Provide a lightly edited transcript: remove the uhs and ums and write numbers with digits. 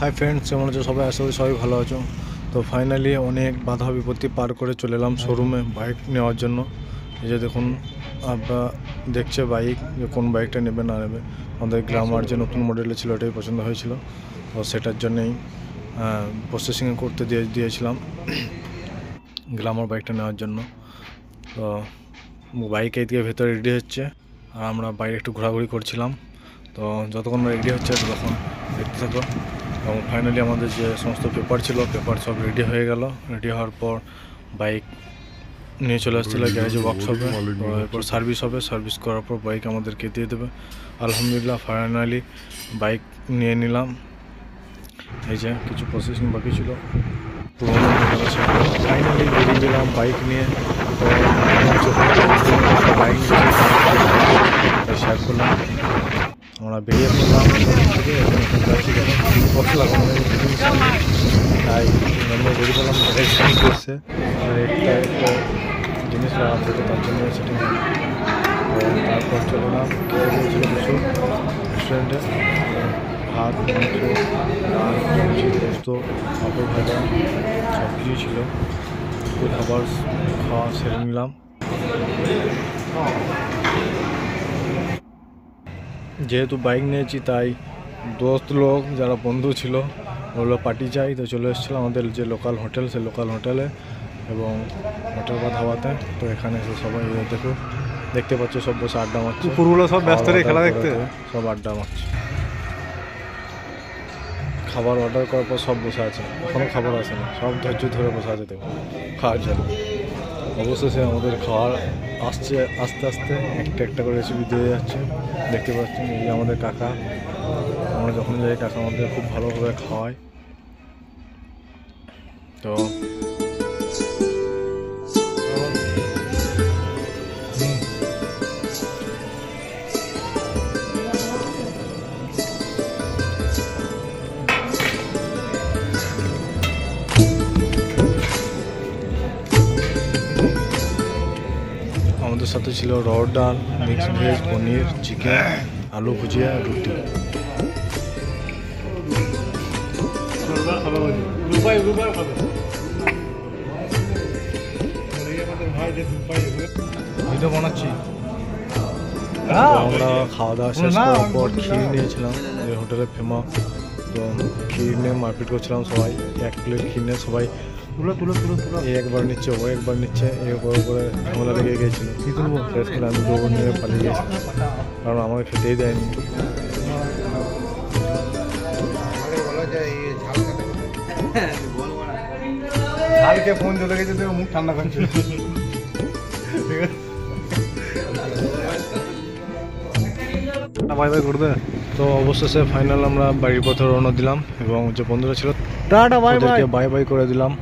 Hi friends, কেমন আছো সবাই? আশা করি সবাই ভালো আছো। তো ফাইনালি অনেক বাধা বিপত্তি পার করে চলে এলাম শোরুমে বাইক নেওয়ার জন্য। এই যে দেখুন, আপনারা দেখছে বাইক, যে কোন বাইকটা নেবে না নেবে। আমাদের গ্ল্যামার যে নতুন মডেলে ছিল ওটাই পছন্দ হয়েছিল, তো সেটার জন্যেই প্রসেসিংয়ে করতে দিয়েছিলাম গ্ল্যামার বাইকটা নেওয়ার জন্য। তো বাইক এইদিকে ভেতরে রেডি হচ্ছে আর আমরা বাইরে একটু ঘোরাঘুরি করছিলাম। তো যতক্ষণ রেডি হচ্ছে তখন দেখতে থাকো। এবং ফাইনালি আমাদের যে সমস্ত পেপার ছিল, পেপার সব রেডি হয়ে গেল। রেডি হওয়ার পর বাইক নিয়ে চলে আসছিলো গ্যারেজে, ওয়ার্কশপে। তো এরপর সার্ভিস হবে, সার্ভিস করার পর বাইক আমাদেরকে দিয়ে দেবে। আলহামদুলিল্লাহ ফাইনালি বাইক নিয়ে নিলাম। এই যে কিছু প্রসেসিং বাকি ছিল, ফাইনালি বেরিয়ে গেলাম বাইক নিয়ে। তো বাইক শেয়ার করলাম, আমরা বেরিয়ে পড়লাম থেকে। তাই আমরা বেরিয়ে পড়লাম করছে একটা জিনিস লাগাতে হতো, তার জন্য সেটিং। তারপর চলে এলাম ছিল কিছু রেস্টুরেন্টে, ভাত, মাংস, ডাল, সবজি, পোস্ত, পাঁপড় ভাজা সব কিছুই ছিল। খাবার খাওয়া সেরে নিলাম। যেহেতু বাইক নিয়েছি তাই দোস্ত লোক যারা বন্ধু ছিল ওগুলো পার্টি চাই, তো চলে এসেছিলো আমাদের যে লোকাল হোটেল, সেই লোকাল হোটেলে এবং হোটেল বা ধাবাতে। তো এখানে এসে সবাই দেখতে পাচ্ছ সব বসে আড্ডা মারছে, কুকুরগুলো সব ব্যস্ত রে খেলা দেখতে, সব আড্ডা মারছে। খাবার অর্ডার করার পর সব বসে আছে, এখনও খাবার আসেনি, সব ধৈর্য ধরে বসে আছে দেখো খাওয়ার জন্য। অবশেষে আমাদের খাওয়ার আসছে, আস্তে আস্তে একটা একটা করে রেসিপি দিয়ে যাচ্ছে। দেখতে পাচ্ছেন এই আমাদের কাকা, আমরা যখন যাই কাকা আমাদের খুব ভালোভাবে খাওয়ায়। তো আমাদের সাথে ছিল রড ডাল, মিক্স ভেজ, পনির, চিকেন, আলু ভুজিয়া, রুটি। ভিডিও বানাচ্ছি। আমরা খাওয়া দাওয়া শেষ করার পর ক্ষীর নিয়েছিলাম, যে হোটেলে ফেমাস। তো ক্ষীর নিয়ে মারপিট করছিলাম সবাই, এক প্লেট ক্ষীর নিয়ে সবাই এই একবার নিচ্ছে, ও একবার নিচ্ছে, এই করে ঝামেলা লেগে গিয়েছিল। কী তুলবো শেষ করে আমি দৌড় নিয়ে পালিয়ে গেছি, কারণ আমাকে খেতেই দেয়নি। ঝালকে ফোন চলে গেছে, মুখ ঠান্ডা করছে। বাই বাই করবে। তো অবশেষে ফাইনাল আমরা বাড়ির পথে রওনা দিলাম এবং যে বন্ধুরা ছিল tata bye bye bye bye করে দিলাম।